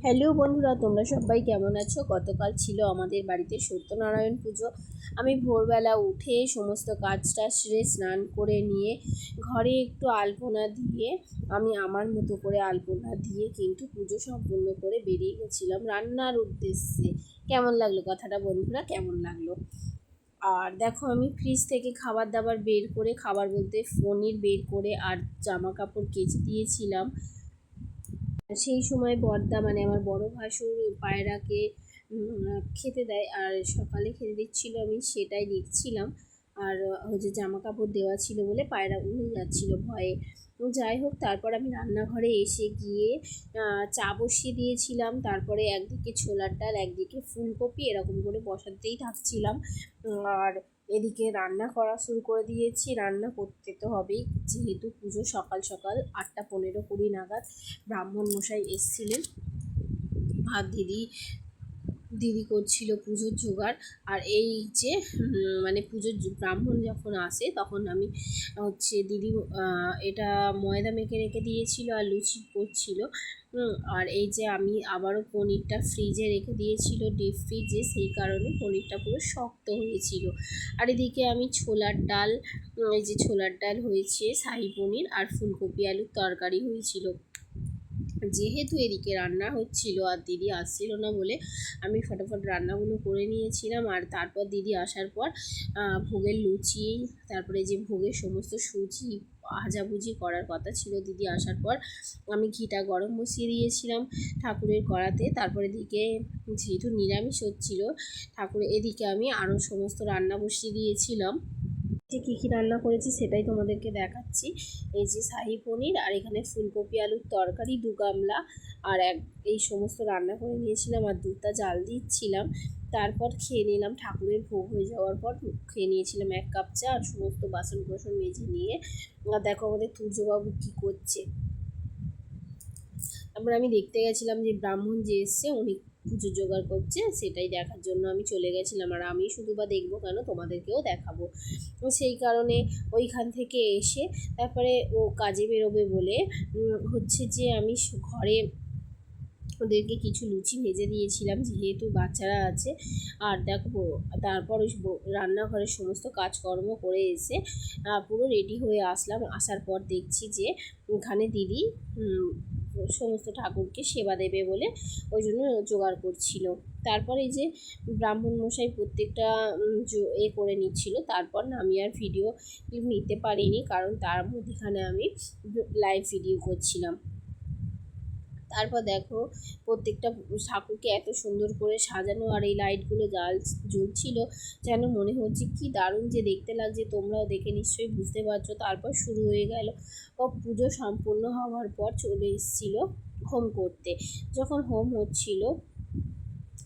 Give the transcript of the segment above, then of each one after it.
Hello বন্ধুরা, তোমরা সবাই কেমন আছো? গতকাল ছিল আমাদের বাড়িতে সত্যনারায়ণ পুজো। আমি ভোরবেলা উঠে সমস্ত কাজটা সেরে স্নান করে নিয়ে ঘরে একটু আলপনা দিয়ে আমি আমার মতো করে আলপনা দিয়ে কিন্তু পুজো সম্পূর্ণ করে বেরিয়ে গেছিলাম রান্নার উদ্দেশ্যে। কেমন লাগলো কথাটা বন্ধুরা, কেমন লাগলো? আর দেখো, আমি ফ্রিজ থেকে খাবার দাবার বের করে, খাবার বলতে পনির বের করে আর জামা কাপড় কেচে দিয়েছিলাম। সেই সময় বড়দা মানে আমার বড় ভাসুর পায়রাকে খেতে দেয়, আর সকালে খেতে দিচ্ছিল, আমি সেটাই দেখছিলাম। আর হচ্ছে জামা কাপড় দেওয়া ছিল বলে পায়রা উড়ে যাচ্ছিল ভয়ে। যাই হোক, তারপর আমি রান্নাঘরে এসে গিয়ে চা বসিয়ে দিয়েছিলাম। তারপরে একদিকে ছোলার ডাল, একদিকে ফুলকপি এরকম করে বসাতেই থাকছিলাম। আর এদিকে রান্না করা শুরু করে দিয়েছি। রান্না করতে তো হবেই, যেহেতু পুজো সকাল সকাল 8:15-20 নাগাদ ব্রাহ্মণ মশাই এসছিলেন। ভাত দিদি করছিল পুজোর জোগাড়। আর এই যে মানে পুজোর ব্রাহ্মণ যখন আসে তখন আমি হচ্ছে দিদি এটা ময়দা মেখে রেখে দিয়েছিল আর লুচি করছিল। আর এই যে আমি আবারও পনিরটা ফ্রিজে রেখে দিয়েছিল, ডিপ ফ্রিজে, সেই কারণে পনিরটা পুরো শক্ত হয়েছিল। আর এদিকে আমি ছোলার ডাল, এই যে ছোলার ডাল হয়েছে, শাহী পনির আর ফুলকপি আলুর তরকারি হয়েছিল। যেহেতু এদিকে রান্না হচ্ছিল আর দিদি আসছিল না বলে আমি ফটাফট রান্নাগুলো করে নিয়েছিলাম। আর তারপর দিদি আসার পর ভোগের লুচি, তারপরে যে ভোগের সমস্ত সুজি ভাজাভুজি করার কথা ছিল, দিদি আসার পর আমি ঘিটা গরম বসিয়ে দিয়েছিলাম ঠাকুরের কড়াতে। তারপরে দিকে যেহেতু নিরামিষ হচ্ছিল ঠাকুরের, এদিকে আমি আরও সমস্ত রান্না বসিয়ে দিয়েছিলাম। যে কী কী রান্না করেছি সেটাই তোমাদেরকে দেখাচ্ছি। এই যে শাহী পনির, আর এখানে ফুলকপি আলুর তরকারি 2 গামলা, আর এই সমস্ত রান্না করে নিয়েছিলাম, আর দুধটা জাল দিচ্ছিলাম। তারপর খেয়ে নিলাম, ঠাকুরের ভোগ হয়ে যাওয়ার পর খেয়ে নিয়েছিলাম 1 কাপ চা, আর সমস্ত বাসন কোসন মেজে নিয়ে। আর দেখো আমাদের তুর্যবাবু কী করছে। তারপর আমি দেখতে গেছিলাম যে ব্রাহ্মণ যে এসছে উনি পুজো জোগাড় করছে, সেটাই দেখার জন্য আমি চলে গেছিলাম। আর আমি শুধু বা দেখবো কেন, তোমাদেরকেও দেখাবো। সেই কারণে ওইখান থেকে এসে তারপরে ও কাজে বেরোবে বলে হচ্ছে যে আমি ঘরে ওদেরকে কিছু লুচি ভেজে দিয়েছিলাম, যেহেতু বাচ্চারা আছে। আর দেখো, তারপর ওই রান্নাঘরের সমস্ত কাজকর্ম করে এসে পুরো রেডি হয়ে আসলাম। আসার পর দেখছি যে ওখানে দিদি সমস্ত ঠাকুরকে সেবা দেবে বলে ওই জন্য জোগাড় করছিল। তারপর এই যে ব্রাহ্মণ মশাই প্রত্যেকটা করে নিচ্ছিল। তারপর না আমি আর ভিডিও ক্লিপ নিতে পারিনি, কারণ তার মধ্যেখানে আমি লাইভ ভিডিও করছিলাম। তারপর দেখো, প্রত্যেকটা ঠাকুরকে এত সুন্দর করে সাজানো, আর এই লাইটগুলো জ্বলছিল, যেন মনে হচ্ছে কি দারুণ যে দেখতে লাগছে। তোমরাও দেখে নিশ্চয়ই বুঝতে পারছো। তারপর শুরু হয়ে গেল। পুজো সম্পূর্ণ হওয়ার পর চলে এসেছিল হোম করতে। যখন হোম হচ্ছিল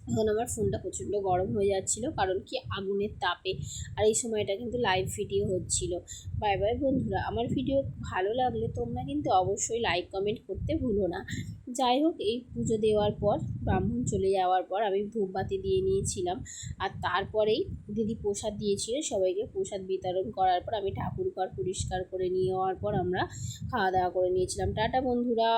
তখন আমার ফোনটা প্রচণ্ড গরম হয়ে যাচ্ছিলো, কারণ কি আগুনের তাপে। আর এই সময়টা কিন্তু লাইভ ভিডিও হচ্ছিল। বাই বাই বন্ধুরা, আমার ভিডিও ভালো লাগলে তোমরা কিন্তু অবশ্যই লাইক কমেন্ট করতে ভুলো না। যাই হোক, এই পুজো দেওয়ার পর ব্রাহ্মণ চলে যাওয়ার পর আমি ধূপবাতি দিয়ে নিয়েছিলাম। আর তারপরেই দিদি প্রসাদ দিয়েছিল সবাইকে। প্রসাদ বিতরণ করার পর আমি ঠাকুর ঘর পরিষ্কার করে নিয়ে যাওয়ার পর আমরা খাওয়া দাওয়া করে নিয়েছিলাম। টাটা বন্ধুরা।